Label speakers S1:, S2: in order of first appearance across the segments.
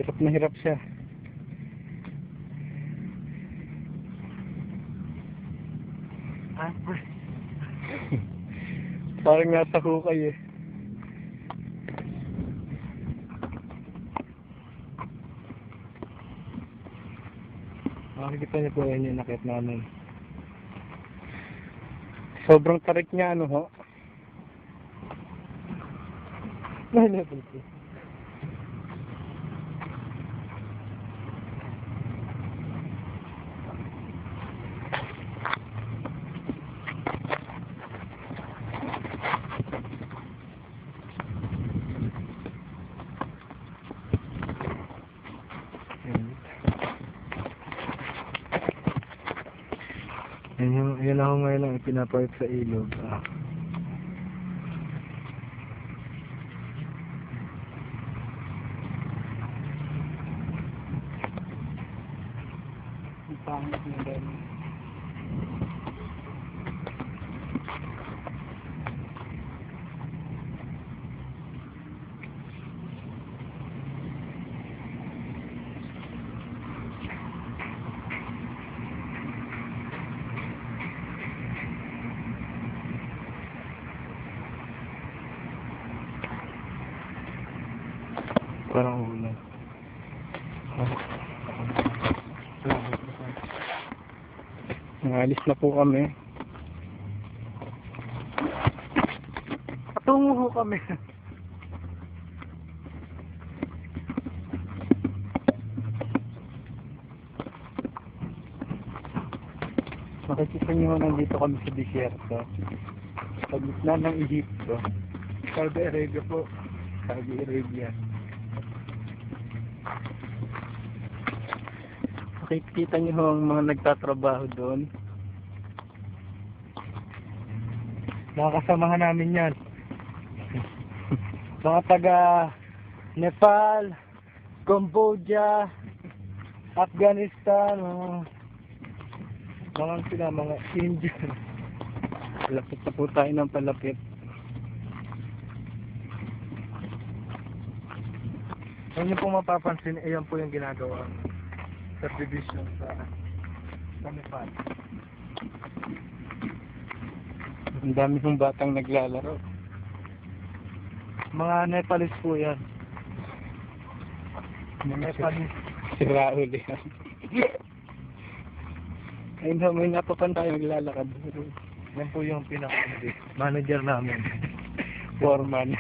S1: Hirap na hirap siya. Parang nasa hukay eh. Makikita niyo po yan yung nakit namin. Sobrang tarik niya ano ho. Level 2. Yan ako ngayon ang ipinapayot sa ilog. Ang pangit na din. Parang ulan. Nangalis na po kami. Patungo po kami. Makikita nyo nandito kami sa disyerto. Sa gitna ng Egypto. Saudi Arabia po. Saudi Arabia. Makikita nyo ho ang mga nagtatrabaho doon. Mga kasamahan namin yan. Mga taga Nepal, Cambodia, Afghanistan, mga India. Palapit na po tayo ng palapit. Kung nyo po mapapansin, ayan po yung ginagawa subdivision sa Nepal. Ang dami ng batang naglalaro. Mga Nepalese po yan. Mga Nepalese. Si Raul yan. Ayun na, may napapan tayo naglalakad. Yan po yung manager namin. Foreman.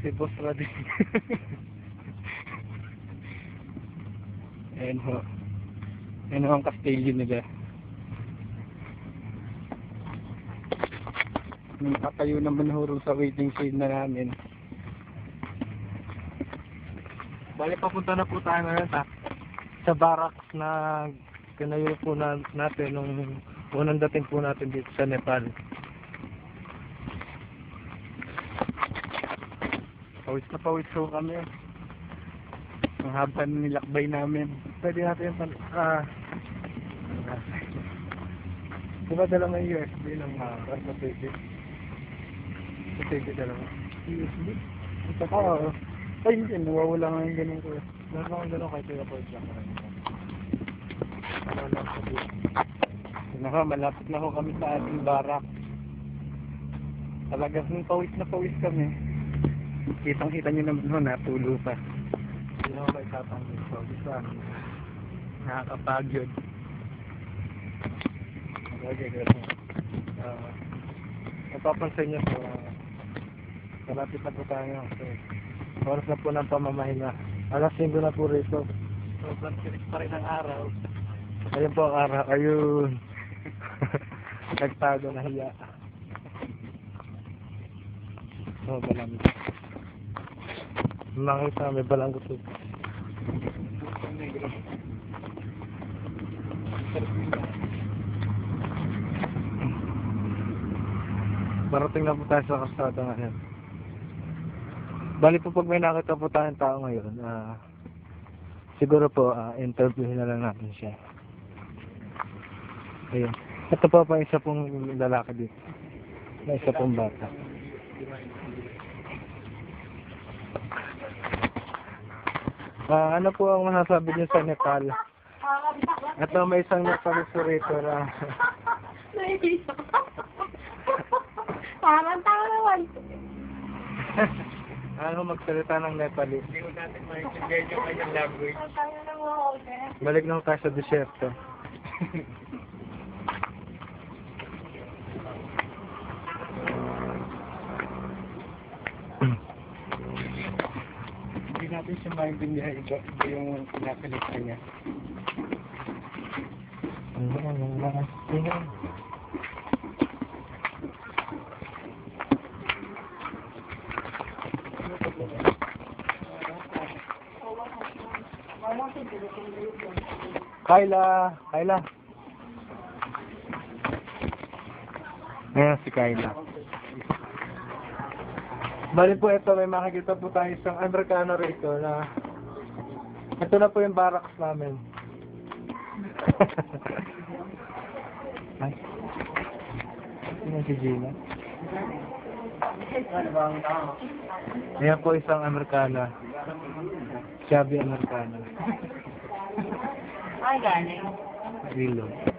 S1: Si Boss Radin. Ayan ho. Ayan ho ang kastilyo nila. Nakatayo naman ho sa waiting shade na namin. Bali papunta na po tayo ngayon sa barracks na kinayo po natin nung unang dating po natin dito sa Nepal. Pawis na pawis ho kami. Ang haba na nilakbay namin. Pwede natin yung diba dala ng USB ng sa TV? Sa TV dala ng USB? Ito ka, ay hindi, nawawala nga yung ganun ko. Meron akong ganun kay Kuya Paul lang. Malapit na ho kami sa ating barak. Talagang pawis na pawis kami. Kitang-kita nyo naman ho, natulo pa. Hindi naman kayo tatangin. So, isa, nakakapagod. Okay, good. Napapansin nyo po, malapit na po tayo. Oras na po ng pamamahinga. Alas 5 na po rito. Sobrang sinis pa rin ang araw. Ayun po ang araw. Ayun. Nagtago na hiya. Oh, balang. Makita, may balang gusto. Marating na po tayo sa kastada ngayon. Bali po pag may nakita po tayong tao ngayon, siguro po interviewin na lang natin siya. Ayun. Ito po pa isa pong lalaki dito. Na isa pong bata. Ano po ang masasabi niyo sa Nepal? Ito may isang Nepalese rito na
S2: Parang tao naman.
S1: ano magsalita ng Nepalese.
S3: Hindi ko natin maintindihan yung kanyang language.
S2: Ang tayo na mga okay.
S1: Balik lang tayo sa disyerto.
S3: Hindi natin siya maintindihan ito yung pinakalita niya.
S1: Kyla! Kyla! Ayan si Kyla. Bali po ito, may makikita po tayo isang Amerikano rito na ito na po yung barracks namin. Ay. Sino si Gina? Ayan po isang Amerikana. Shabby Amerikana.
S2: Ay, galing.
S1: Reload.